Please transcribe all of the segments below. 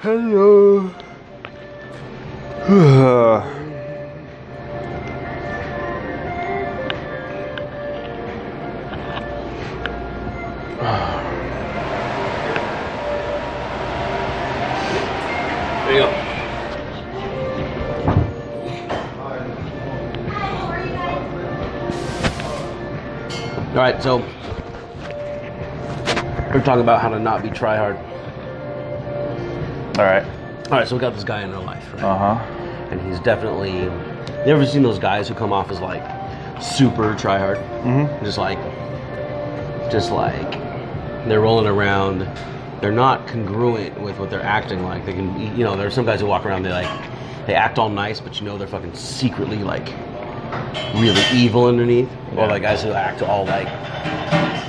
Hello. There you go. All right, so we're talking about how to not be try-hard. All right. All right, so we got this guy in real life, right? Uh-huh. And he's definitely, you ever seen those guys who come off as like super try-hard? Mm-hmm. Just like they're rolling around. They're not congruent with what they're acting like. They can, you know, there's some guys who walk around, they act all nice, but you know they're fucking secretly like really evil underneath. Yeah. Or like guys who act all like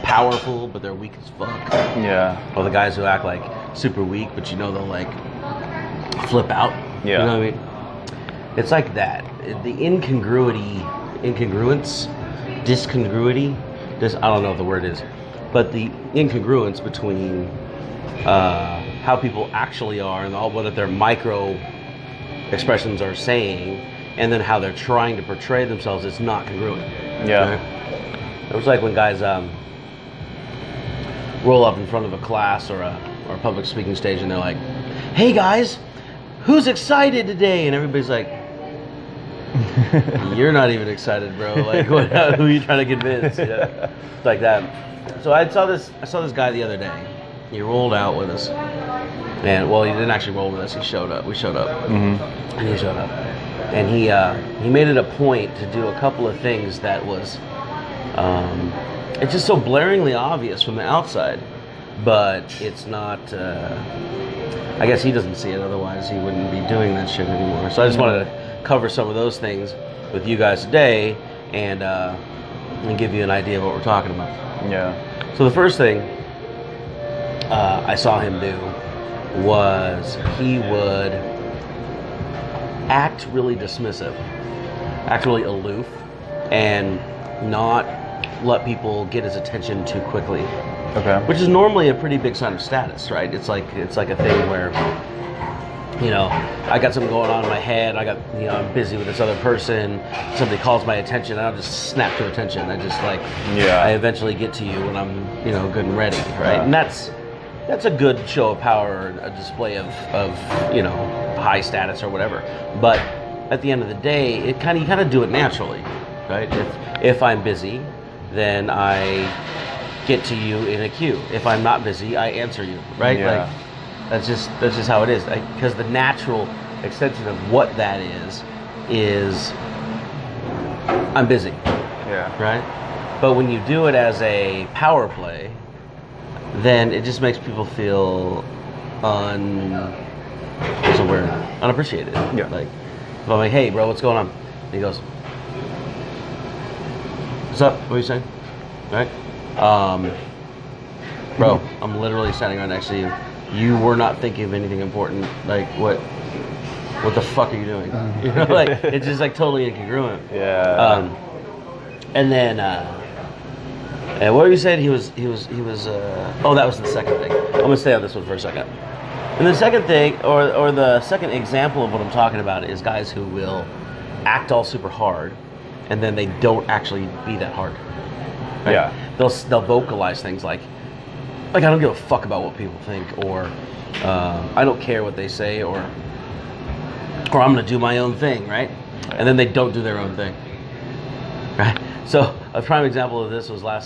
powerful, but they're weak as fuck. Yeah. Or the guys who act like super weak, but you know they'll like flip out. Yeah. You know what I mean? It's like that. The discongruity, I don't know what the word is, but the incongruence between how people actually are and what their micro expressions are saying, and then how they're trying to portray themselves, is not congruent. Yeah. Right? It was like when guys roll up in front of a class or a public speaking stage, and they're like, "Hey guys, who's excited today?" And everybody's like, "You're not even excited, bro. Like, who are you trying to convince?" Yeah. It's like that. So I saw this guy the other day. He rolled out with us, and well, he didn't actually roll with us. He showed up. We showed up, Mm-hmm. and he showed up, and he made it a point to do a couple of things that was, it's just so blaringly obvious from the outside, but it's not. I guess he doesn't see it. Otherwise, he wouldn't be doing that shit anymore. So I just wanted to cover some of those things with you guys today, and give you an idea of what we're talking about. Yeah. So the first thing I saw him do was he would act really dismissive, act really aloof, and not let people get his attention too quickly. Okay. Which is normally a pretty big sign of status, right? It's like a thing where, you know, I got something going on in my head. I'm busy with this other person. Somebody calls my attention, and I'll just snap to attention. I just I eventually get to you when I'm, good and ready, right? And that's a good show of power, a display of high status or whatever. But at the end of the day, you kind of do it naturally, right? If I'm busy, then I get to you in a queue. If I'm not busy, I answer you, right? Yeah. That's just how it is. Because the natural extension of what that is I'm busy. Yeah. Right? But when you do it as a power play, then it just makes people feel unappreciated. Yeah. Like, if I'm like, "Hey, bro, what's going on?" And he goes, "What's up? What are you saying?" Right? Bro, I'm literally standing right next to you. You were not thinking of anything important. Like, what the fuck are you doing? It's just totally incongruent. Yeah. And then, and what were you saying? He was. Oh, that was the second thing. I'm gonna stay on this one for a second. And the second thing, or the second example of what I'm talking about, is guys who will act all super hard, and then they don't actually be that hard. Right? Yeah. They'll vocalize things like I don't give a fuck about what people think, or I don't care what they say, or I'm gonna do my own thing, right? And then they don't do their own thing, right? So a prime example of this was I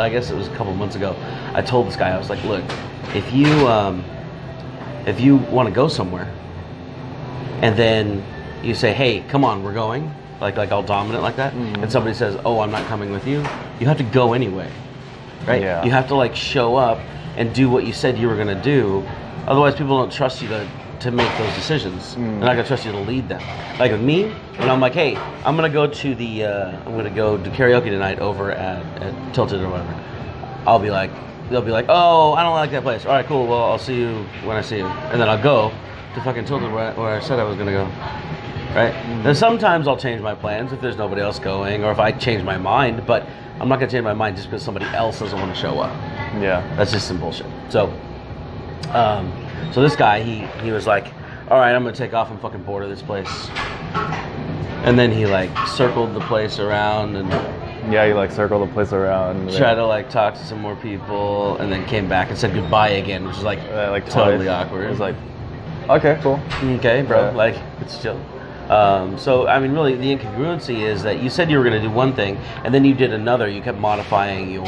guess it was a couple months ago. I told this guy, I was like, look, if you want to go somewhere, and then you say, hey, come on, we're going, like all dominant like that, and somebody says, oh, I'm not coming with you, you have to go anyway, right? Yeah. You have to show up and do what you said you were going to do. Otherwise, people don't trust you to make those decisions. They're not going to trust you to lead them. Like with me, when I'm like, hey, I'm going to go to karaoke tonight over at Tilted or whatever, they'll be like, oh, I don't like that place. All right, cool. Well, I'll see you when I see you. And then I'll go to fucking Tilted where I said I was going to go. Right? And sometimes I'll change my plans if there's nobody else going, or if I change my mind, but I'm not going to change my mind just because somebody else doesn't want to show up. Yeah. That's just some bullshit. So, So this guy, he was like, all right, I'm gonna take off and fucking border this place. And then he like circled the place around and Yeah, you like circle the place around. And tried to like talk to some more people, and then came back and said goodbye again, which is like totally awkward. It was like, okay, cool. Okay, bro, Yeah. like it's chill. So I mean, really, the incongruency is that you said you were going to do one thing, and then you did another. You kept modifying your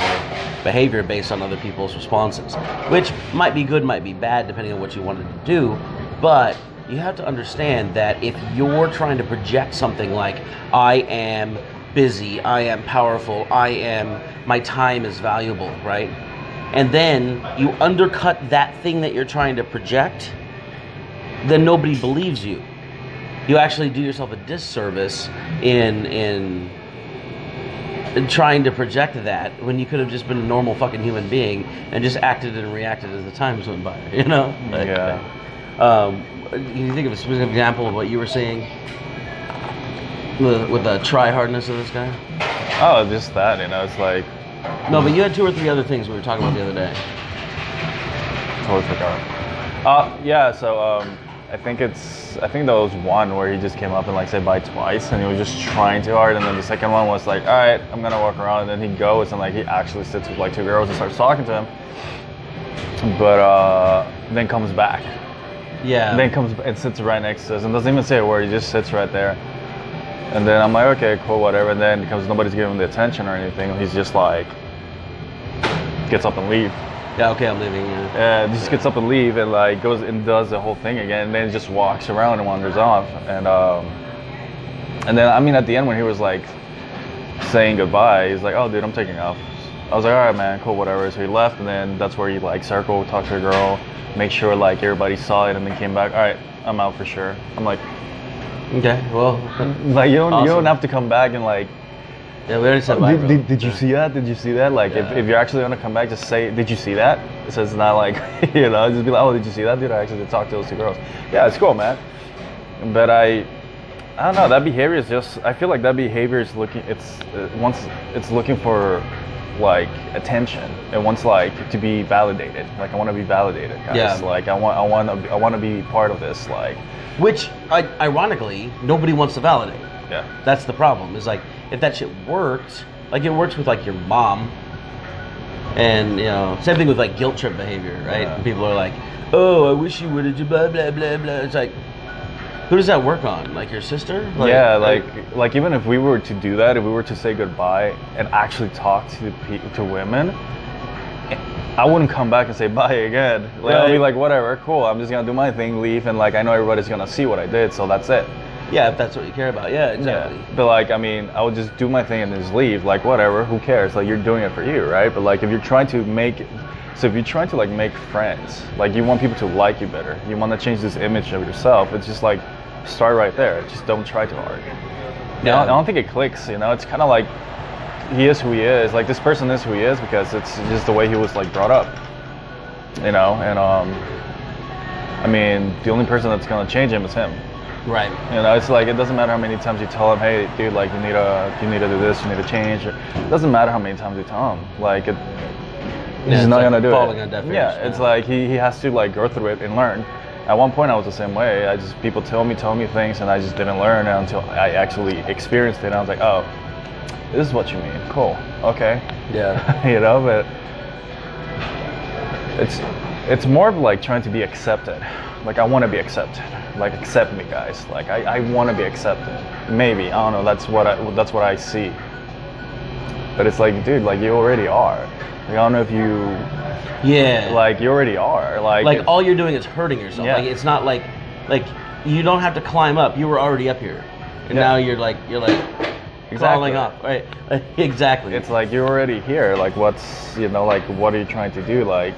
behavior based on other people's responses, which might be good, might be bad, depending on what you wanted to do. But you have to understand that if you're trying to project something like, I am busy, I am powerful, my time is valuable, right? And then you undercut that thing that you're trying to project, then nobody believes you. You actually do yourself a disservice in trying to project that when you could have just been a normal fucking human being and just acted and reacted as the times went by, you know? Like, Yeah. Can you think of a specific example of what you were saying with the try-hardness of this guy? Oh, just that, you know, it's like, No, but you had 2 or 3 other things we were talking about the other day. totally forgot. Yeah, so, I think there was one where he just came up and like said bye twice, and he was just trying too hard, and then the second one was like, all right, I'm gonna walk around, and then he goes and like he actually sits with like 2 girls and starts talking to him, but then comes back. Yeah. And then comes and sits right next to us and doesn't even say a word. He just sits right there. And then I'm like, okay, cool, whatever. And then because nobody's giving him the attention or anything, he's just like gets up and leave. Yeah. Okay, I'm leaving. And just gets up and leave and like goes and does the whole thing again, and then just walks around and wanders off. And then I mean at the end when he was like saying goodbye, he's like, oh dude, I'm taking off. I was like, all right man, cool, whatever. So he left, and then that's where he like circled, talked to a girl, make sure like everybody saw it, and then came back. All right, I'm out for sure. I'm like, Okay. Well. like you don't Awesome. have to come back and like. Yeah, we already said bye, bro. Did you see that? Did you see that? Like, Yeah. if you're actually gonna come back, just say, did you see that? So it's not like, you know, just be like, oh, did you see that, dude? I actually did talk to those 2 girls. Yeah, it's cool, man. But I don't know. That behavior is just. I feel like that behavior is looking. It's looking for like attention. It wants like to be validated. Like I want to be validated, guys. Yeah. Like I want to be part of this. Like. Which, ironically, nobody wants to validate. Yeah. That's the problem. Is like if that shit worked, like it works with like your mom, and you know, same thing with like guilt trip behavior, right? Yeah. And people are like, "Oh, I wish you would have blah blah blah blah." It's like, who does that work on? Like your sister? Like, yeah, like even if we were to do that, if we were to say goodbye and actually talk to women, I wouldn't come back and say bye again. Like I'll be like, whatever, cool. I'm just gonna do my thing, leave, and like I know everybody's gonna see what I did, so that's it. Yeah, if that's what you care about. Yeah, exactly. Yeah. But like, I mean, I would just do my thing and just leave. Like whatever, who cares? Like you're doing it for you, right? But like if you're trying to make So if you're trying to like make friends, like you want people to like you better, you want to change this image of yourself, it's just like start right there. Just don't try too hard. Yeah. I don't think it clicks, you know. It's kind of like he is who he is. Like this person is who he is because it's just the way he was like brought up, you know. And I mean, the only person that's gonna change him is him. Right. You know, it's like it doesn't matter how many times you tell him, hey, dude, like you need to do this, you need to change. It doesn't matter how many times you tell him, like it. He's it's not like gonna do falling it. on deaf ears, Yeah, it's like he has to like go through it and learn. At one point, I was the same way. People tell me things, and I just didn't learn until I actually experienced it. And I was like, oh, this is what you mean. Cool. Okay. Yeah. You know, but it's more of like trying to be accepted. Like I want to be accepted. Like accept me, guys. Like I want to be accepted. Maybe I don't know. That's what I see. But it's like, dude, like you already are. Like, I don't know if you. Yeah. Like you already are. Like all you're doing is hurting yourself. Yeah. Like it's not like you don't have to climb up. You were already up here, and Yeah. now you're like crawling Exactly. up. Right. Exactly. it's like you're already here. Like what's like what are you trying to do? Like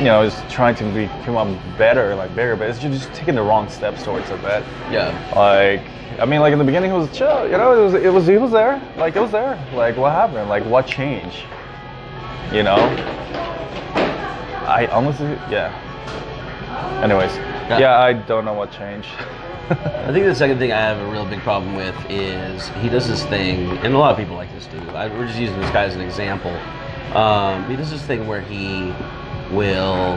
just trying to become better, like bigger, but it's just taking the wrong steps towards it. That Yeah. like I mean, like in the beginning it was chill. You know, it was there. Like it was there. Like what happened? Like what changed? You know. I honestly, yeah. Anyways, yeah, I don't know what changed. I think the second thing I have a real big problem with is he does this thing, and a lot of people like this too. We're just using this guy as an example. He does this thing where he will.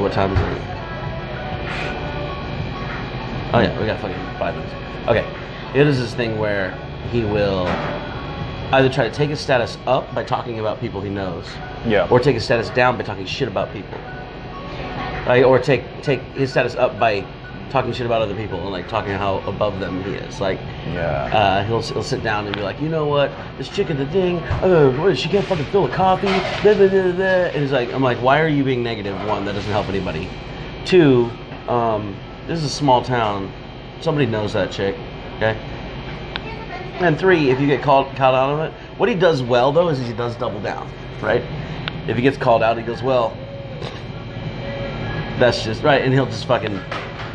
What time is it? Oh yeah, we got fucking 5 minutes. Okay, it is this thing where he will either try to take his status up by talking about people he knows, or take his status down by talking shit about people, right? Or take his status up by talking shit about other people and like talking how above them he is. Like, he'll sit down and be like, you know what, this chick at the thing, she can't fucking fill a coffee. Blah, blah, blah, blah. And he's like, I'm like, why are you being negative? One, that doesn't help anybody. Two, this is a small town. Somebody knows that chick, okay? And three, if you get called out on it, what he does well though is he does double down, right? If he gets called out, he goes, well, that's just right, and he'll just fucking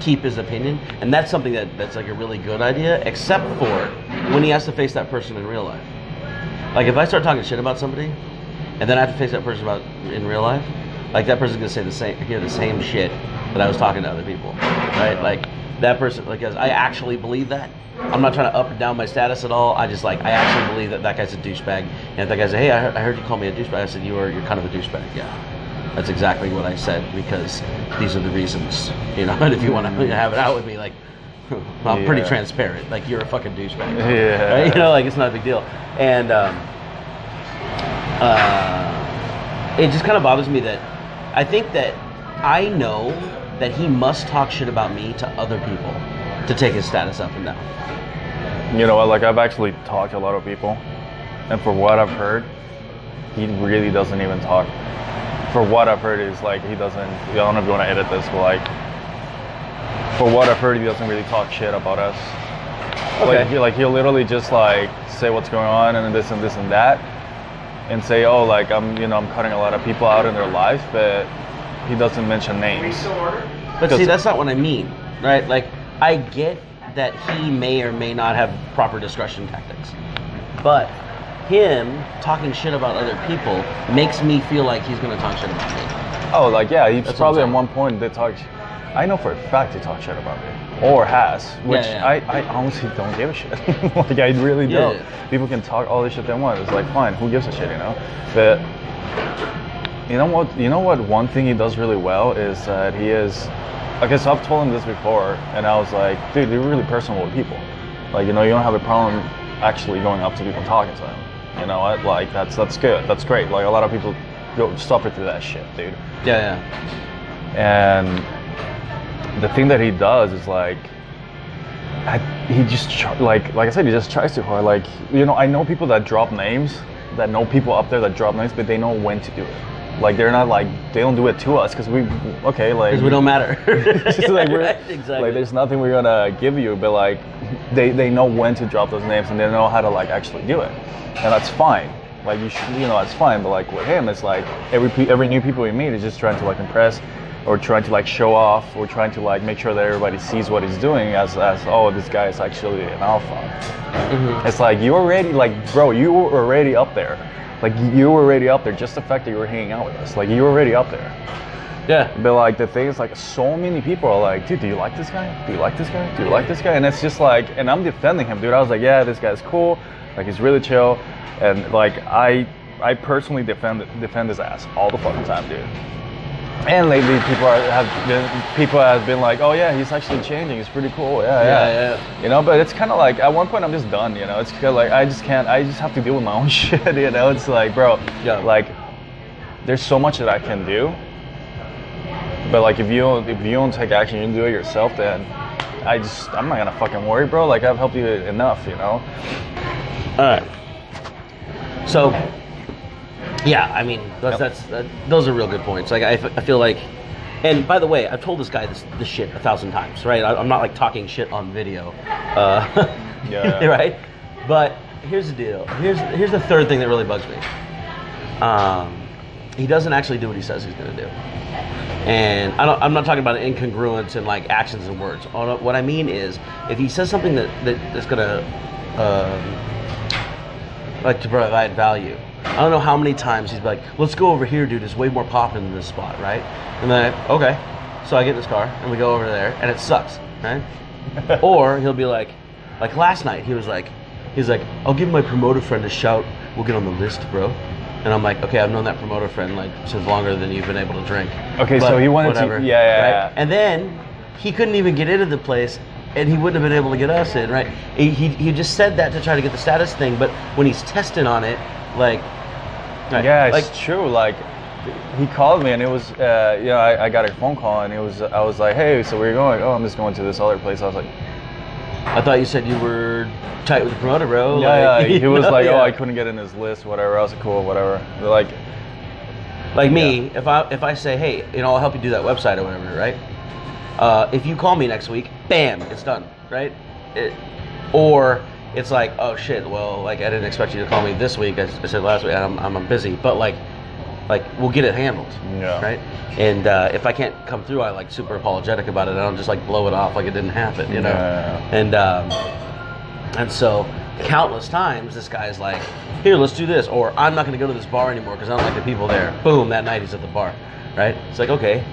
keep his opinion, and that's something that's like a really good idea, except for when he has to face that person in real life. Like if I start talking shit about somebody, and then I have to face that person in real life, like that person's gonna hear the same shit that I was talking to other people, right? Like that person, like I actually believe that. I'm not trying to up or down my status at all. I actually believe that guy's a douchebag. And if that guy said, hey, I heard you call me a douchebag, I said, you're kind of a douchebag. Yeah. That's exactly what I said, because these are the reasons, you know. And if you want to have it out with me, like, I'm pretty transparent. Like, you're a fucking douchebag. Yeah. Right? You know, like, it's not a big deal. And it just kind of bothers me that I think that I know that he must talk shit about me to other people to take his status up and down. You know what? Like, I've actually talked to a lot of people, and for what I've heard, he really doesn't even talk. For what I've heard is like he doesn't. I don't know if you want to edit this, but like for what I've heard, he doesn't really talk shit about us. Okay. Like he'll literally just like say what's going on and this and this and that, and say, oh, like I'm cutting a lot of people out in their life, but he doesn't mention names. But see, that's not what I mean, right? Like I get that he may or may not have proper discretion tactics, but him talking shit about other people makes me feel like he's going to talk shit about me. Oh, like, yeah, he's probably at one point they talk. I know for a fact he talked shit about me, or has, which I honestly don't give a shit. Like, I really don't. Yeah. People can talk all the shit they want. It's like, fine, who gives a shit, you know? But you know what? One thing he does really well is that he is. Okay, so I've told him this before, and I was like, dude, you're really personal with people. Like, you know, you don't have a problem actually going up to people and talking to them. You know what? Like that's good. That's great. Like a lot of people suffer through that shit, dude. Yeah. And the thing that he does is like, he just like I said, he just tries too hard. Like, you know, I know people that drop names, that know people up there that drop names, but they know when to do it. Like they're not like they don't do it to us because because we don't matter. Like exactly. Like there's nothing we're gonna give you, but like they know when to drop those names and they know how to like actually do it, and that's fine. Like that's fine. But like with him, it's like every new people we meet is just trying to like impress, or trying to like show off, or trying to like make sure that everybody sees what he's doing as oh, this guy is actually an alpha. Mm-hmm. It's like you already bro, you were already up there. Like you were already up there. Just the fact that you were hanging out with us, like you were already up there. Yeah. But like the thing is, like so many people are like, dude, do you like this guy? Do you like this guy? Do you like this guy? And it's just like, and I'm defending him, dude. I was like, yeah, this guy's cool. Like he's really chill, and like I personally defend his ass all the fucking time, dude. And lately, people have been like, oh yeah, he's actually changing. He's pretty cool. Yeah. You know, but it's kind of like at one point I'm just done. You know, it's kind of like I just have to deal with my own shit. You know, it's like, bro, like there's so much that I can do, but like if you don't take action, you don't do it yourself, then I'm not gonna fucking worry, bro. Like I've helped you enough, you know. All right. So. Yeah, I mean, those are real good points. Like, I feel like, and by the way, I've told this guy this shit 1,000 times, right? I'm not like talking shit on video, right? But here's the deal. Here's the third thing that really bugs me. He doesn't actually do what he says he's gonna do, and I'm not talking about incongruence in like actions and words. What I mean is, if he says something that's gonna like to provide value. I don't know how many times he's like, let's go over here, dude. It's way more popping than this spot, right? And then, okay. So I get in this car and we go over there and it sucks, right? Or he'll be like last night, he's like, I'll give my promoter friend a shout. We'll get on the list, bro. And I'm like, okay, I've known that promoter friend like since longer than you've been able to drink. Okay, But so he wanted whatever, to, yeah. And then he couldn't even get into the place, and he wouldn't have been able to get us in, right? He just said that to try to get the status thing, but when he's testing on it, like, right, Yeah, it's like, true. Like, he called me, and it was, I got a phone call, and I was like, hey, so where you going? Oh, I'm just going to this other place. I was like, I thought you said you were tight with the promoter, bro. yeah, Like, he was like, yeah. oh, I couldn't get in his list, whatever. I was like, cool, whatever. They're like me, if I say, hey, I'll help you do that website or whatever, right? If you call me next week, bam, it's done, right? Or it's like, oh shit, well, like I didn't expect you to call me this week. I said last week, I'm busy, but like we'll get it handled, right? And if I can't come through, I like super apologetic about it. I don't just like blow it off like it didn't happen, you know? And so countless times this guy's like, here, let's do this, or I'm not going to go to this bar anymore because I don't like the people there. Boom, that night he's at the bar, right? It's like, okay,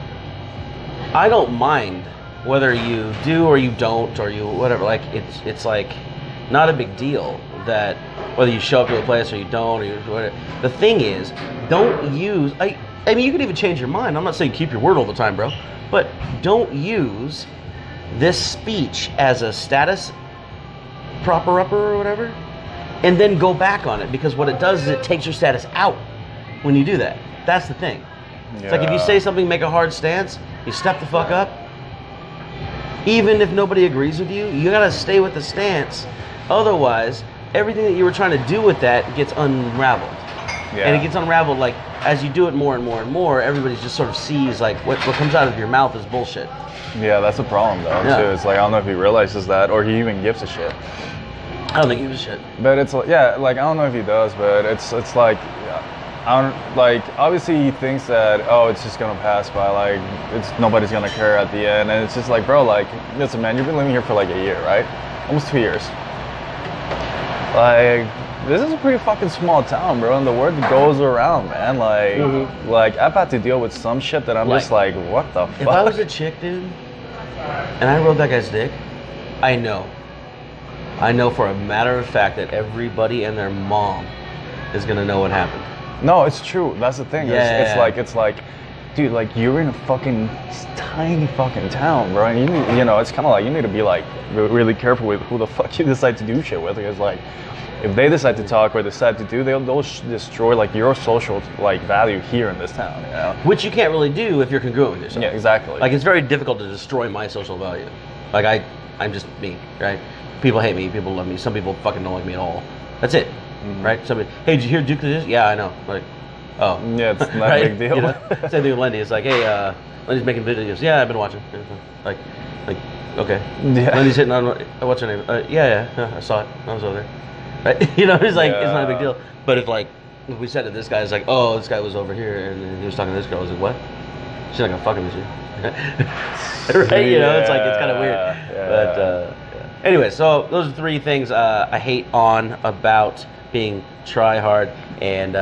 I don't mind whether you do or you don't or you whatever. Like it's like not a big deal that whether you show up to a place or you don't or you whatever. The thing is, don't use. I mean, you can even change your mind. I'm not saying keep your word all the time, bro, but don't use this speech as a status proper upper or whatever, and then go back on it, because what it does is it takes your status out when you do that. That's the thing. It's like if you say something, make a hard stance, you step the fuck up, even if nobody agrees with you, you gotta stay with the stance. Otherwise, everything that you were trying to do with that gets unraveled. And it gets unraveled like as you do it more and more and more, everybody just sort of sees like what comes out of your mouth is bullshit. Yeah, that's a problem though, too. It's like, I don't know if he realizes that or he even gives a shit. I don't think he gives a shit. But it's like, yeah, like I don't know if he does, but it's like, I don't, like, obviously he thinks that, oh, it's just gonna pass by, like nobody's gonna care at the end, and it's just like, bro, like, listen, man, you've been living here for like a year, right? Almost 2 years. Like, this is a pretty fucking small town, bro, and the word goes around, man. Like, like I've had to deal with some shit that I'm just like, what the fuck? If I was a chick, dude, and I rode that guy's dick, I know for a matter of fact that everybody and their mom is gonna know what happened. No, it's true. That's the thing. Yeah. It's like, dude, like you're in a fucking tiny fucking town, bro. And it's kind of like you need to be like really careful with who the fuck you decide to do shit with, because like if they decide to talk or decide to do, they'll destroy like your social like value here in this town, you know? Which you can't really do if you're congruent with yourself. Yeah, exactly. Like it's very difficult to destroy my social value. Like I'm just me, right? People hate me, people love me. Some people fucking don't like me at all. That's it, right? Somebody, hey, did you hear Duke did this? Yeah, I know. Like, oh, yeah, it's not right? a big deal. Same thing with Lendy. It's like, hey, Lendy's making videos. Yeah, I've been watching. Like, okay. Yeah. Lendy's hitting on what's her name? Yeah, I saw it. I was over there. Right? It's like it's not a big deal. But if we said to this guy, it's like, oh, this guy was over here and he was talking to this girl. I was like, what? She's not gonna fuck with you, right? It's like it's kind of weird. But anyway, so those are 3 things I hate on about being try hard, and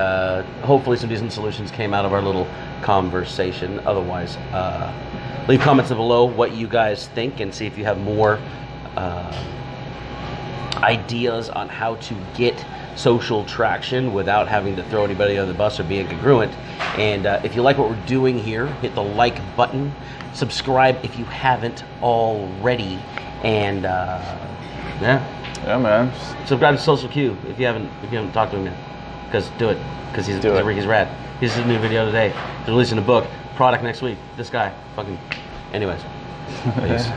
hopefully some decent solutions came out of our little conversation. Otherwise, leave comments below what you guys think and see if you have more ideas on how to get social traction without having to throw anybody under the bus or be incongruent. And if you like what we're doing here, hit the like button, subscribe if you haven't already, and yeah, man. Subscribe to Social Q if you haven't talked to him yet, because do it, because he's rad. He's a new video today. He's releasing a book, product next week. This guy, fucking. Anyways, peace.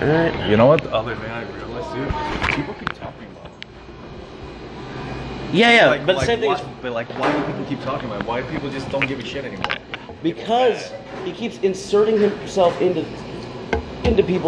All right. You know what? The other thing I realized, dude, people keep talking about it. Yeah, but the same thing is. But like, why do people keep talking about it? Why do people just don't give a shit anymore? Because he keeps inserting himself into people.